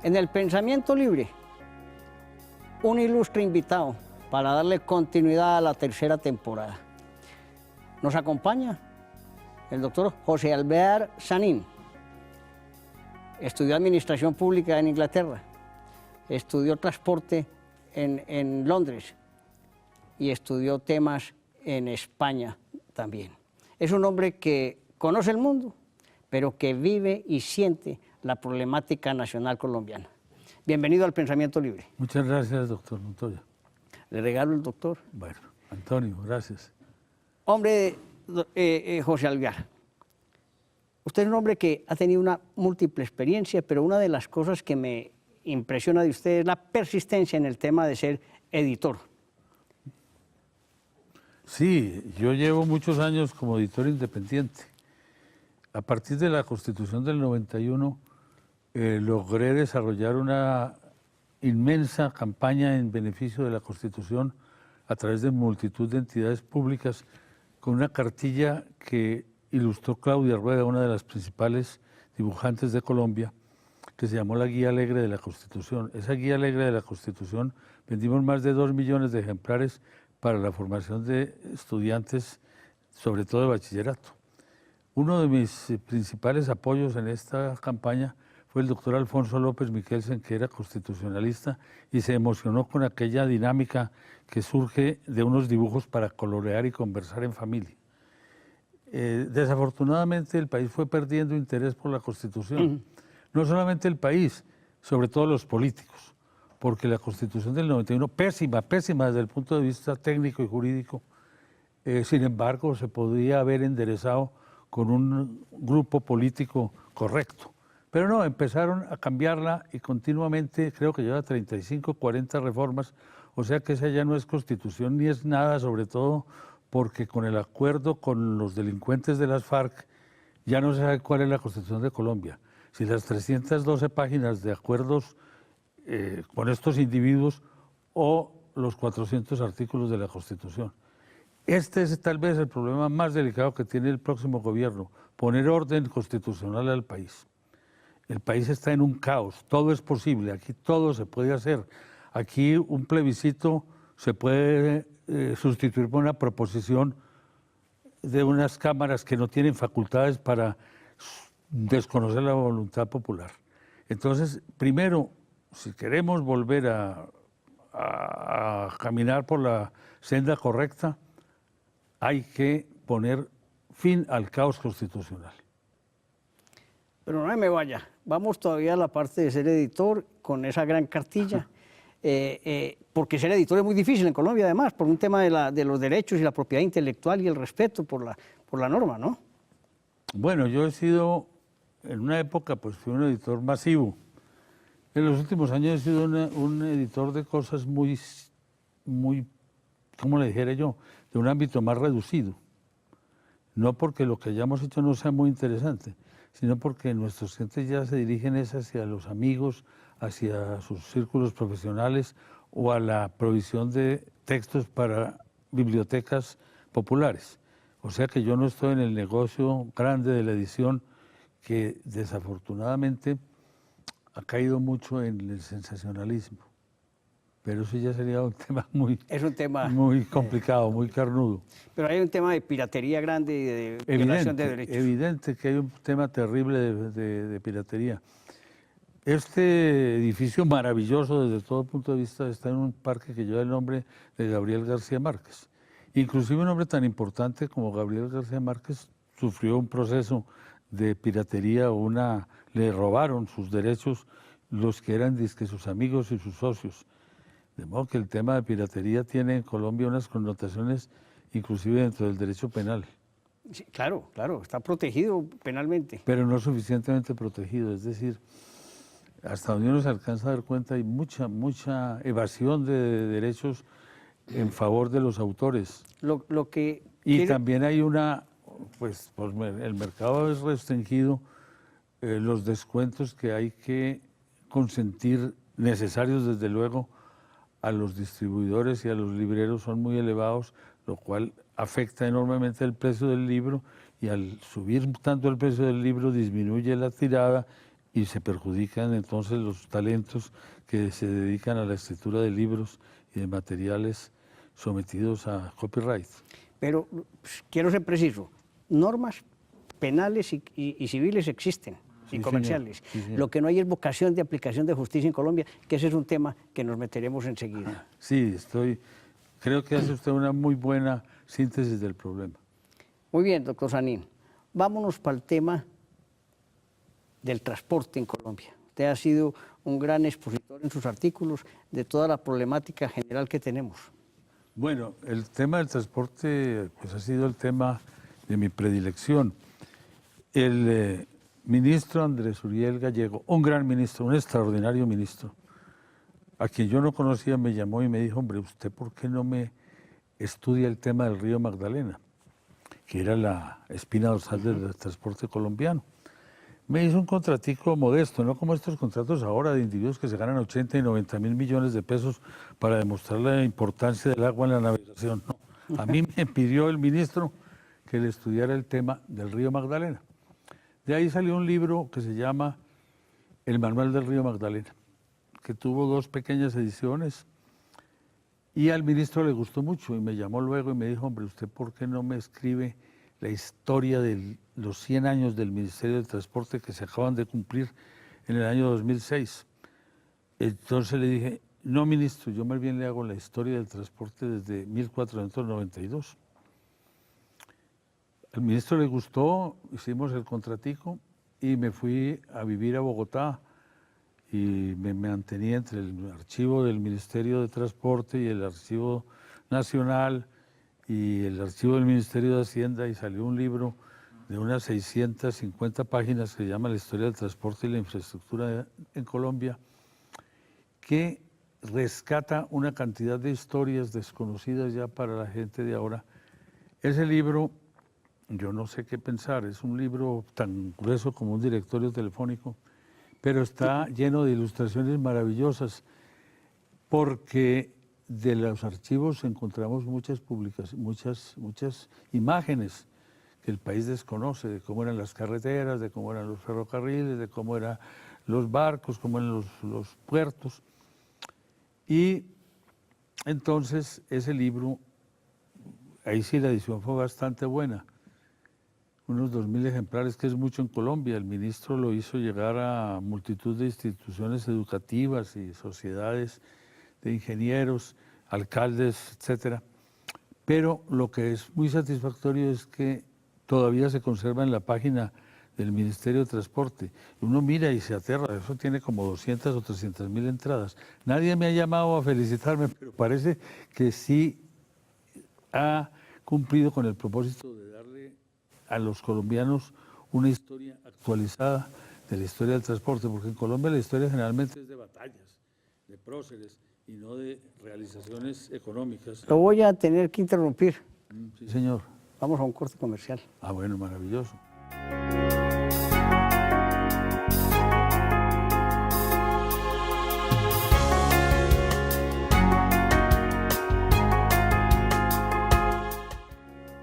En el Pensamiento Libre, un ilustre invitado para darle continuidad a la tercera temporada. Nos acompaña el doctor José Albert Sanín. Estudió Administración Pública en Inglaterra, estudió Transporte en Londres y estudió temas en España también. Es un hombre que conoce el mundo, pero que vive y siente la problemática nacional colombiana. Bienvenido al Pensamiento Libre. Muchas gracias, doctor Montoya. Le regalo el doctor. Bueno, Antonio, gracias. Hombre, José Alvear, usted es un hombre que ha tenido una múltiple experiencia, pero una de las cosas que me impresiona de usted es la persistencia en el tema de ser editor. Sí, yo llevo muchos años como editor independiente. A partir de la Constitución del 91, logré desarrollar una inmensa campaña en beneficio de la Constitución a través de multitud de entidades públicas, con una cartilla que ilustró Claudia Rueda, una de las principales dibujantes de Colombia, que se llamó la Guía Alegre de la Constitución. Esa Guía Alegre de la Constitución vendimos más de 2 millones de ejemplares para la formación de estudiantes, sobre todo de bachillerato. Uno de mis principales apoyos en esta campaña fue el doctor Alfonso López Miquelsen, que era constitucionalista y se emocionó con aquella dinámica que surge de unos dibujos para colorear y conversar en familia. Desafortunadamente el país fue perdiendo interés por la Constitución. No solamente el país, sobre todo los políticos, porque la Constitución del 91, pésima desde el punto de vista técnico y jurídico, sin embargo se podría haber enderezado con un grupo político correcto. Pero no, empezaron a cambiarla y continuamente, creo que lleva 35, 40 reformas, o sea que esa ya no es Constitución ni es nada, sobre todo porque con el acuerdo con los delincuentes de las FARC ya no se sabe cuál es la Constitución de Colombia. Si las 312 páginas de acuerdos con estos individuos o los 400 artículos de la Constitución. Este es tal vez el problema más delicado que tiene el próximo gobierno, poner orden constitucional al país. El país está en un caos, todo es posible, aquí todo se puede hacer. Aquí un plebiscito se puede sustituir por una proposición de unas cámaras que no tienen facultades para desconocer la voluntad popular. Entonces, primero, si queremos volver a caminar por la senda correcta, hay que poner fin al caos constitucional. Pero no me vaya, vamos todavía a la parte de ser editor con esa gran cartilla, porque ser editor es muy difícil en Colombia además, por un tema de los derechos y la propiedad intelectual y el respeto por la norma, ¿no? Bueno, yo he sido, en una época, pues fui un editor masivo. En los últimos años he sido un editor de cosas muy, ¿cómo le dijera yo?, de un ámbito más reducido. No porque lo que hayamos hecho no sea muy interesante, sino porque nuestros clientes ya se dirigen hacia los amigos, hacia sus círculos profesionales o a la provisión de textos para bibliotecas populares. O sea que yo no estoy en el negocio grande de la edición, que desafortunadamente ha caído mucho en el sensacionalismo. Pero eso ya sería un tema muy complicado, muy carnudo. Pero hay un tema de piratería grande y de violación de derechos. Evidente que hay un tema terrible de piratería. Este edificio maravilloso desde todo punto de vista está en un parque que lleva el nombre de Gabriel García Márquez. Inclusive un hombre tan importante como Gabriel García Márquez sufrió un proceso de piratería, le robaron sus derechos los que eran dizque sus amigos y sus socios. De modo que el tema de piratería tiene en Colombia unas connotaciones inclusive dentro del derecho penal. Sí, claro, está protegido penalmente. Pero no suficientemente protegido, es decir, hasta donde uno se alcanza a dar cuenta hay mucha evasión de derechos en favor de los autores. También hay pues el mercado es restringido, los descuentos que hay que consentir, necesarios desde luego, a los distribuidores y a los libreros son muy elevados, lo cual afecta enormemente el precio del libro, y al subir tanto el precio del libro disminuye la tirada y se perjudican entonces los talentos que se dedican a la escritura de libros y de materiales sometidos a copyright. Pero pues, quiero ser preciso, normas penales y civiles existen, Sí, y comerciales. señor. Sí, señor. Lo que no hay es vocación de aplicación de justicia en Colombia, que ese es un tema que nos meteremos enseguida. Sí, creo que hace usted una muy buena síntesis del problema. Muy bien, doctor Sanín. Vámonos para el tema del transporte en Colombia. Usted ha sido un gran expositor en sus artículos de toda la problemática general que tenemos. Bueno, el tema del transporte pues, ha sido el tema de mi predilección. El ministro Andrés Uriel Gallego, un gran ministro, un extraordinario ministro, a quien yo no conocía, me llamó y me dijo, hombre, ¿usted por qué no me estudia el tema del río Magdalena? Que era la espina dorsal del transporte colombiano. Me hizo un contratico modesto, no como estos contratos ahora de individuos que se ganan 80 y 90 mil millones de pesos para demostrar la importancia del agua en la navegación. No. A mí me pidió el ministro que le estudiara el tema del río Magdalena. De ahí salió un libro que se llama El Manual del Río Magdalena, que tuvo 2 pequeñas ediciones y al ministro le gustó mucho y me llamó luego y me dijo, hombre, ¿usted por qué no me escribe la historia de los 100 años del Ministerio del Transporte que se acaban de cumplir en el año 2006? Entonces le dije, no, ministro, yo más bien le hago la historia del transporte desde 1492. Al ministro le gustó, hicimos el contratico y me fui a vivir a Bogotá y me mantenía entre el archivo del Ministerio de Transporte y el archivo nacional y el archivo del Ministerio de Hacienda y salió un libro de unas 650 páginas que se llama La historia del transporte y la infraestructura en Colombia, que rescata una cantidad de historias desconocidas ya para la gente de ahora. Ese libro, yo no sé qué pensar, es un libro tan grueso como un directorio telefónico, pero está lleno de ilustraciones maravillosas, porque de los archivos encontramos muchas publicaciones, muchas imágenes que el país desconoce, de cómo eran las carreteras, de cómo eran los ferrocarriles, de cómo eran los barcos, cómo eran los puertos. Y entonces ese libro, ahí sí la edición fue bastante buena, unos 2.000 ejemplares, que es mucho en Colombia. El ministro lo hizo llegar a multitud de instituciones educativas y sociedades de ingenieros, alcaldes, etcétera. Pero lo que es muy satisfactorio es que todavía se conserva en la página del Ministerio de Transporte. Uno mira y se aterra, eso tiene como 200 o 300 mil entradas. Nadie me ha llamado a felicitarme, pero parece que sí ha cumplido con el propósito de darle a los colombianos una historia actualizada de la historia del transporte, porque en Colombia la historia generalmente es de batallas, de próceres y no de realizaciones económicas. Lo voy a tener que interrumpir. Sí, señor. Vamos a un corte comercial. Ah, bueno, maravilloso.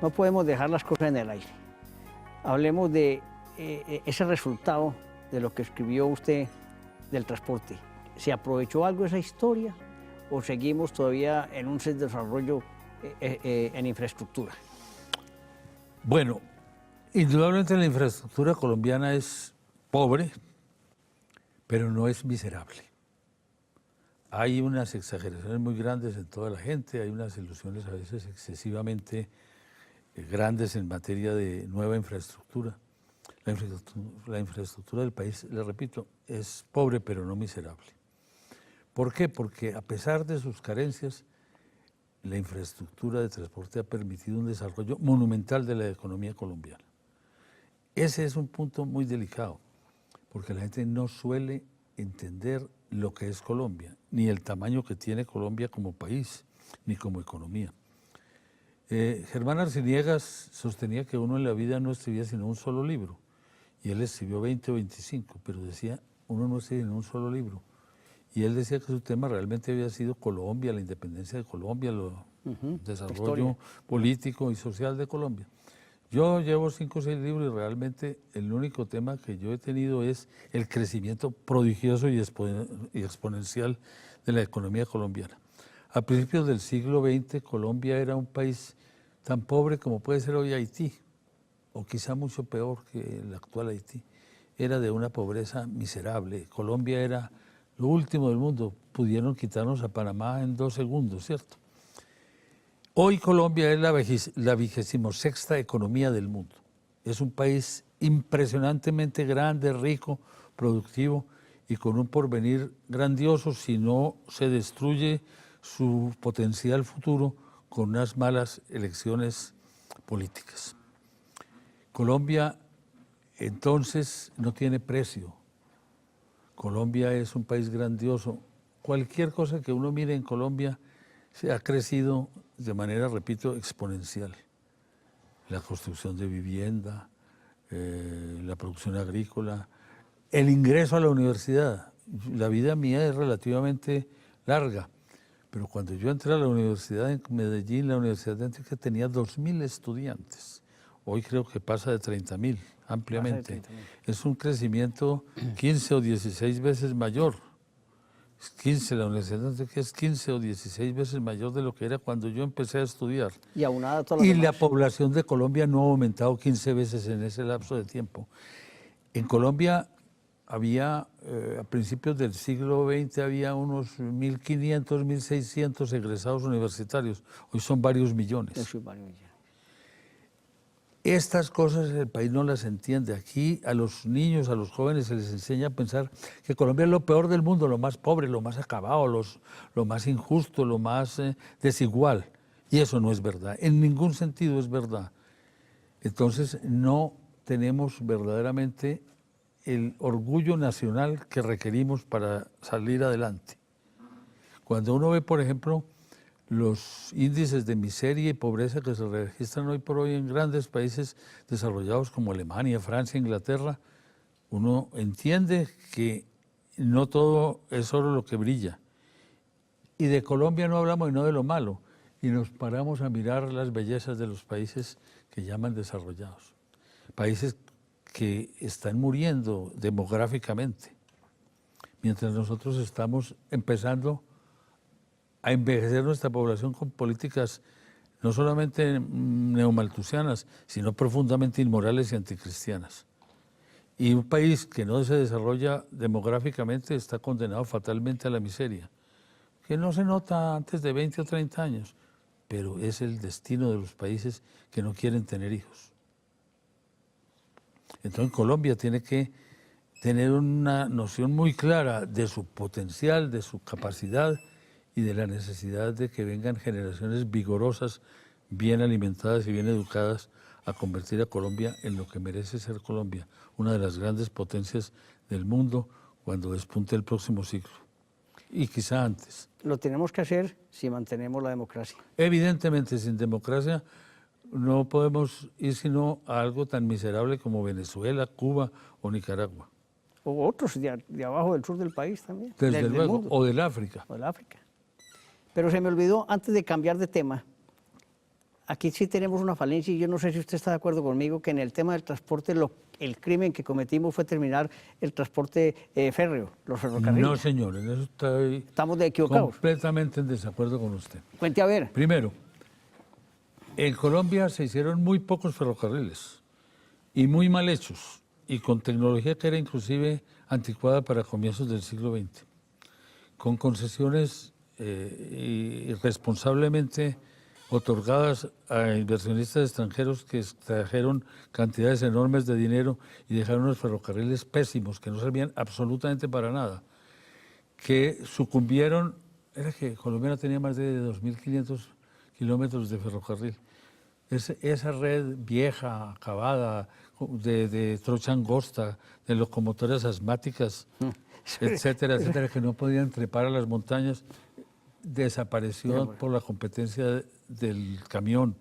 No podemos dejar las cosas en el aire. Hablemos de ese resultado de lo que escribió usted del transporte. ¿Se aprovechó algo de esa historia o seguimos todavía en un desarrollo en infraestructura? Bueno, indudablemente la infraestructura colombiana es pobre, pero no es miserable. Hay unas exageraciones muy grandes en toda la gente, hay unas ilusiones a veces excesivamente grandes en materia de nueva infraestructura. La infraestructura del país, le repito, es pobre pero no miserable. ¿Por qué? Porque a pesar de sus carencias, la infraestructura de transporte ha permitido un desarrollo monumental de la economía colombiana. Ese es un punto muy delicado, porque la gente no suele entender lo que es Colombia, ni el tamaño que tiene Colombia como país, ni como economía. Germán Arciniegas sostenía que uno en la vida no escribía sino un solo libro, y él escribió 20 o 25, pero decía, uno no escribe sino un solo libro. Y él decía que su tema realmente había sido Colombia, la independencia de Colombia, el desarrollo político y social de Colombia. Yo llevo 5 o 6 libros y realmente el único tema que yo he tenido es el crecimiento prodigioso y exponencial de la economía colombiana. A principios del siglo XX, Colombia era un país tan pobre como puede ser hoy Haití, o quizá mucho peor que el actual Haití. Era de una pobreza miserable. Colombia era lo último del mundo. Pudieron quitarnos a Panamá en 2 segundos, ¿cierto? Hoy Colombia es la 26ª economía del mundo. Es un país impresionantemente grande, rico, productivo y con un porvenir grandioso si no se destruye su potencial futuro con unas malas elecciones políticas. Colombia, entonces, no tiene precio. Colombia es un país grandioso. Cualquier cosa que uno mire en Colombia se ha crecido de manera, repito, exponencial. La construcción de vivienda, la producción agrícola, el ingreso a la universidad. La vida mía es relativamente larga, pero cuando yo entré a la universidad en Medellín, la Universidad de Antioquia tenía 2.000 estudiantes. Hoy creo que pasa de 30.000, ampliamente. Es un crecimiento 15 o 16 veces mayor. La Universidad de Antioquia es 15 o 16 veces mayor de lo que era cuando yo empecé a estudiar. Y aunada a todas las Y demás. la población de Colombia no ha aumentado 15 veces en ese lapso de tiempo. En Colombia había, a principios del siglo XX, había unos 1.500, 1.600 egresados universitarios. Hoy son varios millones. Estas cosas el país no las entiende. Aquí a los niños, a los jóvenes se les enseña a pensar que Colombia es lo peor del mundo, lo más pobre, lo más acabado, lo más injusto, lo más desigual. Y eso no es verdad, en ningún sentido es verdad. Entonces no tenemos verdaderamente el orgullo nacional que requerimos para salir adelante. Cuando uno ve, por ejemplo, los índices de miseria y pobreza que se registran hoy por hoy en grandes países desarrollados como Alemania, Francia, Inglaterra, uno entiende que no todo es oro lo que brilla. Y de Colombia no hablamos y no de lo malo, y nos paramos a mirar las bellezas de los países que llaman desarrollados. Países que están muriendo demográficamente, mientras nosotros estamos empezando a envejecer nuestra población con políticas no solamente neomalthusianas, sino profundamente inmorales y anticristianas. Y un país que no se desarrolla demográficamente está condenado fatalmente a la miseria, que no se nota antes de 20 o 30 años, pero es el destino de los países que no quieren tener hijos. Entonces Colombia tiene que tener una noción muy clara de su potencial, de su capacidad, y de la necesidad de que vengan generaciones vigorosas, bien alimentadas y bien educadas a convertir a Colombia en lo que merece ser Colombia, una de las grandes potencias del mundo cuando despunte el próximo siglo, y quizá antes. Lo tenemos que hacer si mantenemos la democracia. Evidentemente, sin democracia no podemos ir sino a algo tan miserable como Venezuela, Cuba o Nicaragua. O otros de abajo del sur del país también. Desde del luego, mundo. o del África. O del África. Pero se me olvidó, antes de cambiar de tema, aquí sí tenemos una falencia y yo no sé si usted está de acuerdo conmigo que en el tema del transporte el crimen que cometimos fue terminar el transporte férreo, los ferrocarriles. No, señor, en eso Estamos equivocados. Completamente en desacuerdo con usted. Cuente a ver. Primero, en Colombia se hicieron muy pocos ferrocarriles y muy mal hechos y con tecnología que era inclusive anticuada para comienzos del siglo XX, con concesiones irresponsablemente otorgadas a inversionistas extranjeros que extrajeron cantidades enormes de dinero y dejaron unos ferrocarriles pésimos que no servían absolutamente para nada, que sucumbieron. Era que Colombia tenía más de 2.500 kilómetros de ferrocarril. Esa red vieja, acabada, de trocha angosta, de locomotoras asmáticas, etcétera, etcétera, que no podían trepar a las montañas, desapareció por la competencia del camión.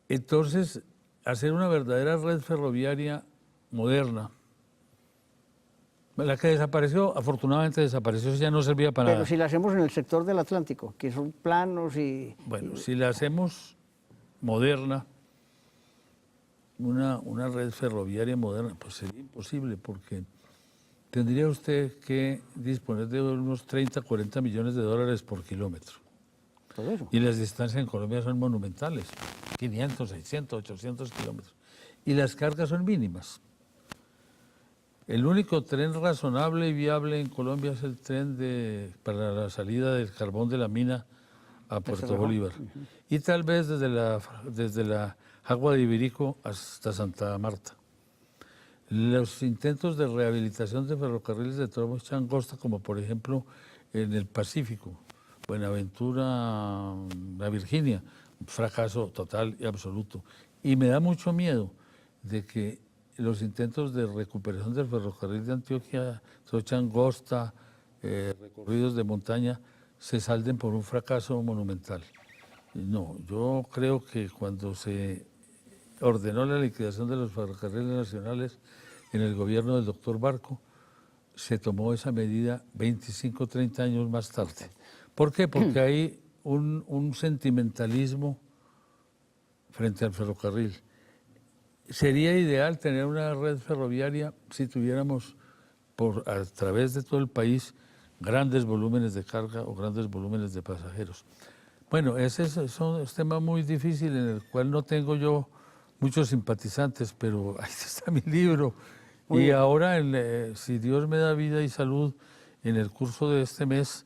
Entonces, hacer una verdadera red ferroviaria moderna, la que desapareció, afortunadamente desapareció, ya no servía para nada. Pero si la hacemos en el sector del Atlántico, que son planos y... Bueno, si la hacemos moderna, una red ferroviaria moderna, pues sería imposible porque tendría usted que disponer de unos 30, 40 millones de dólares por kilómetro. Todo eso. Y las distancias en Colombia son monumentales, 500, 600, 800 kilómetros. Y las cargas son mínimas. El único tren razonable y viable en Colombia es el tren para la salida del carbón de la mina a Puerto Bolívar. Y tal vez desde la Agua de Ibirico hasta Santa Marta. Los intentos de rehabilitación de ferrocarriles de trocha angosta, como por ejemplo en el Pacífico, Buenaventura, la Virginia, un fracaso total y absoluto. Y me da mucho miedo de que los intentos de recuperación del ferrocarril de Antioquia, trocha angosta, recorridos de montaña, se salden por un fracaso monumental. No, yo creo que cuando se ordenó la liquidación de los ferrocarriles nacionales en el gobierno del doctor Barco, se tomó esa medida 25, 30 años más tarde. ¿Por qué? Porque hay un sentimentalismo frente al ferrocarril. Sería ideal tener una red ferroviaria si tuviéramos a través de todo el país grandes volúmenes de carga o grandes volúmenes de pasajeros. Bueno, ese es un tema muy difícil en el cual no tengo yo muchos simpatizantes, pero ahí está mi libro. Y ahora, si Dios me da vida y salud, en el curso de este mes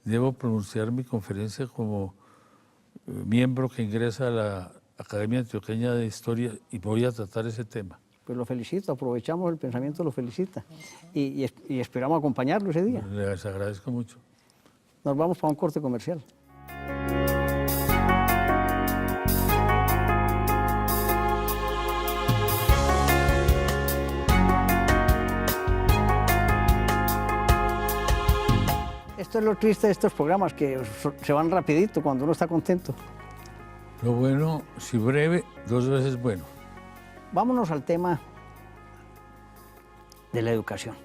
debo pronunciar mi conferencia como miembro que ingresa a la Academia Antioqueña de Historia y voy a tratar ese tema. Pues lo felicito, aprovechamos el pensamiento, lo felicita. Y esperamos acompañarlo ese día. Les agradezco mucho. Nos vamos para un corte comercial. Esto es lo triste de estos programas, que se van rapidito cuando uno está contento. Lo bueno, si breve, 2 veces bueno. Vámonos al tema de la educación.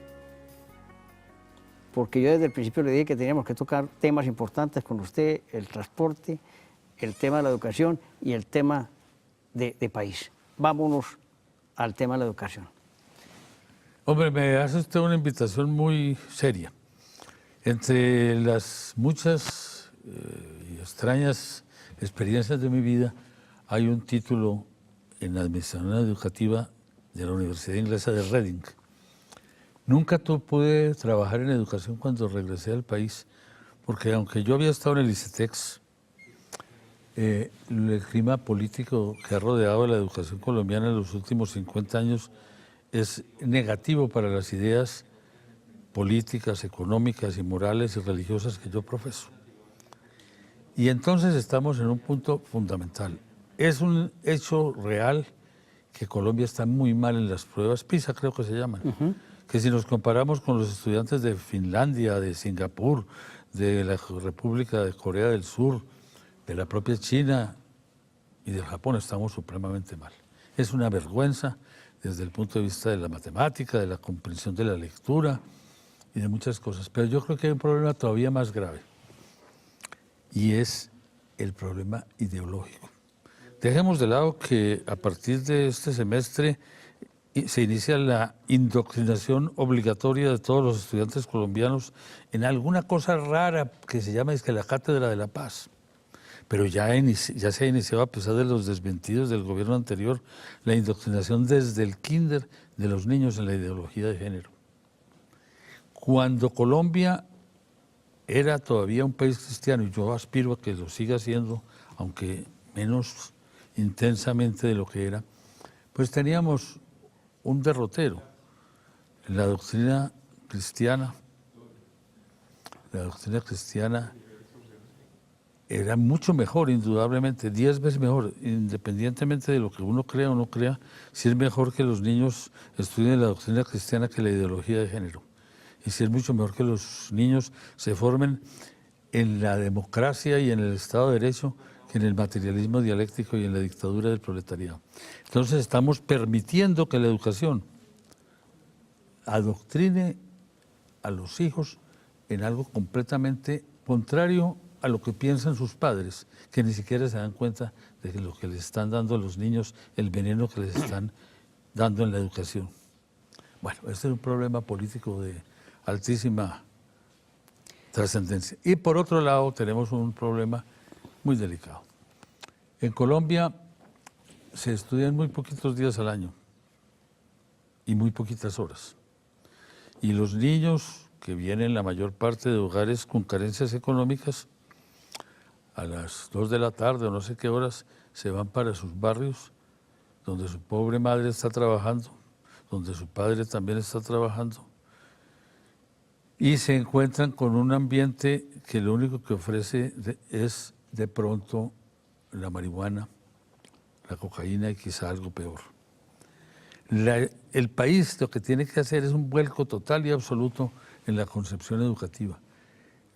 Porque yo desde el principio le dije que teníamos que tocar temas importantes con usted, el transporte, el tema de la educación y el tema de país. Vámonos al tema de la educación. Hombre, me hace usted una invitación muy seria. Entre las muchas y extrañas experiencias de mi vida, hay un título en la administración educativa de la Universidad Inglesa de Reading. Nunca pude trabajar en educación cuando regresé al país, porque aunque yo había estado en el ICETEX, el clima político que ha rodeado a la educación colombiana en los últimos 50 años es negativo para las ideas políticas, económicas y morales y religiosas que yo profeso. Y entonces estamos en un punto fundamental. Es un hecho real que Colombia está muy mal en las pruebas PISA, creo que se llaman. Que si nos comparamos con los estudiantes de Finlandia, de Singapur, de la República de Corea del Sur, de la propia China y del Japón, estamos supremamente mal. Es una vergüenza desde el punto de vista de la matemática, de la comprensión de la lectura y de muchas cosas. Pero yo creo que hay un problema todavía más grave, y es el problema ideológico. Dejemos de lado que a partir de este semestre se inicia la indoctrinación obligatoria de todos los estudiantes colombianos en alguna cosa rara que se llama la Cátedra de la Paz. Pero ya se ha iniciado, a pesar de los desmentidos del gobierno anterior, la indoctrinación desde el kinder de los niños en la ideología de género. Cuando Colombia era todavía un país cristiano, y yo aspiro a que lo siga siendo, aunque menos intensamente de lo que era, pues teníamos un derrotero. La doctrina cristiana era mucho mejor, indudablemente, 10 veces mejor, independientemente de lo que uno crea o no crea, si es mejor que los niños estudien la doctrina cristiana que la ideología de género. Y si es mucho mejor que los niños se formen en la democracia y en el Estado de Derecho que en el materialismo dialéctico y en la dictadura del proletariado. Entonces estamos permitiendo que la educación adoctrine a los hijos en algo completamente contrario a lo que piensan sus padres, que ni siquiera se dan cuenta de que lo que les están dando a los niños, el veneno que les están dando en la educación. Bueno, este es un problema político de altísima trascendencia. Y por otro lado tenemos un problema muy delicado. En Colombia se estudian muy poquitos días al año y muy poquitas horas. Y los niños que vienen la mayor parte de hogares con carencias económicas, a las 2 de la tarde o no sé qué horas, se van para sus barrios, donde su pobre madre está trabajando, donde su padre también está trabajando, y se encuentran con un ambiente que lo único que ofrece es de pronto la marihuana, la cocaína y quizá algo peor. El país lo que tiene que hacer es un vuelco total y absoluto en la concepción educativa.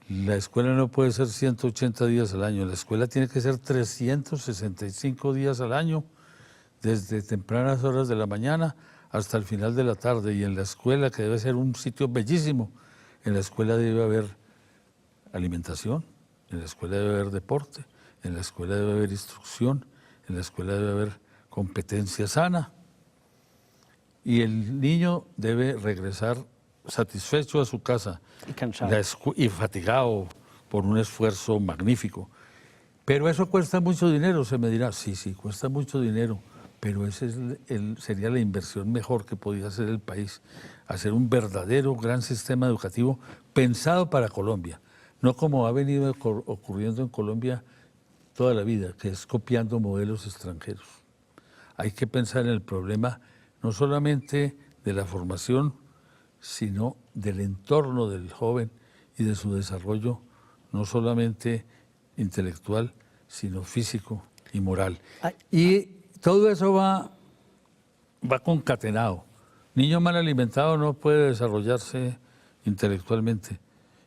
La escuela no puede ser 180 días al año, la escuela tiene que ser 365 días al año, desde tempranas horas de la mañana hasta el final de la tarde. Y en la escuela, que debe ser un sitio bellísimo, en la escuela debe haber alimentación, en la escuela debe haber deporte, en la escuela debe haber instrucción, en la escuela debe haber competencia sana. Y el niño debe regresar satisfecho a su casa Y cansado. y fatigado por un esfuerzo magnífico. Pero eso cuesta mucho dinero, se me dirá. Sí, sí, cuesta mucho dinero, pero esa sería la inversión mejor que podía hacer el país. Hacer un verdadero gran sistema educativo pensado para Colombia, no como ha venido ocurriendo en Colombia toda la vida, que es copiando modelos extranjeros. Hay que pensar en el problema no solamente de la formación, sino del entorno del joven y de su desarrollo, no solamente intelectual, sino físico y moral. Y todo eso va concatenado. Niño mal alimentado no puede desarrollarse intelectualmente,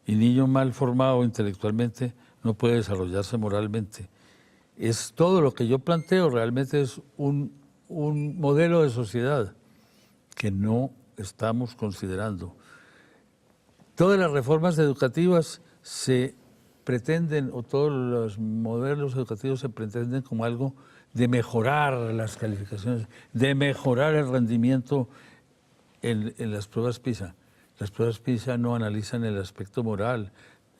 y niño mal formado intelectualmente no puede desarrollarse moralmente. Es todo lo que yo planteo, realmente es un modelo de sociedad que no estamos considerando. Todas las reformas educativas se pretenden, o todos los modelos educativos se pretenden como algo de mejorar las calificaciones, de mejorar el rendimiento en las pruebas PISA. Las pruebas PISA no analizan el aspecto moral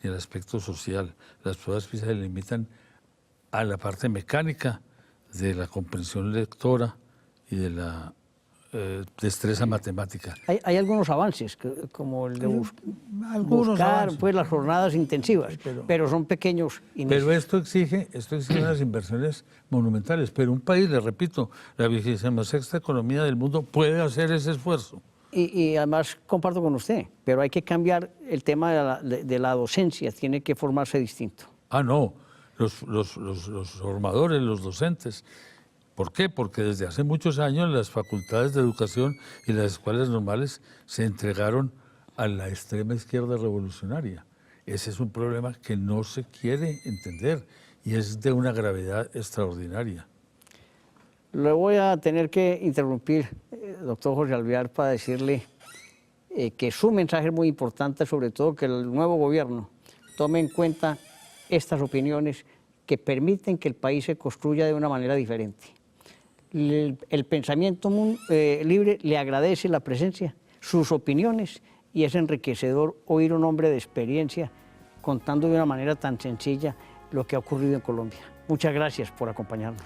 ni el aspecto social. Las pruebas PISA se limitan a la parte mecánica de la comprensión lectora y de la destreza matemática. Hay algunos avances, como el de Algunos buscar avances. pues, las jornadas intensivas, pero son pequeños inicios. Pero esto exige unas inversiones monumentales. Pero un país, le repito, la 26ª economía del mundo puede hacer ese esfuerzo. Y además comparto con usted, pero hay que cambiar el tema de la docencia, tiene que formarse distinto. Ah, no, los formadores, los docentes. ¿Por qué? Porque desde hace muchos años las facultades de educación y las escuelas normales se entregaron a la extrema izquierda revolucionaria. Ese es un problema que no se quiere entender y es de una gravedad extraordinaria. Le voy a tener que interrumpir, doctor Jorge Alvear, para decirle que su mensaje es muy importante, sobre todo que el nuevo gobierno tome en cuenta estas opiniones que permiten que el país se construya de una manera diferente. El pensamiento libre le agradece la presencia, sus opiniones, y es enriquecedor oír a un hombre de experiencia contando de una manera tan sencilla lo que ha ocurrido en Colombia. Muchas gracias por acompañarnos.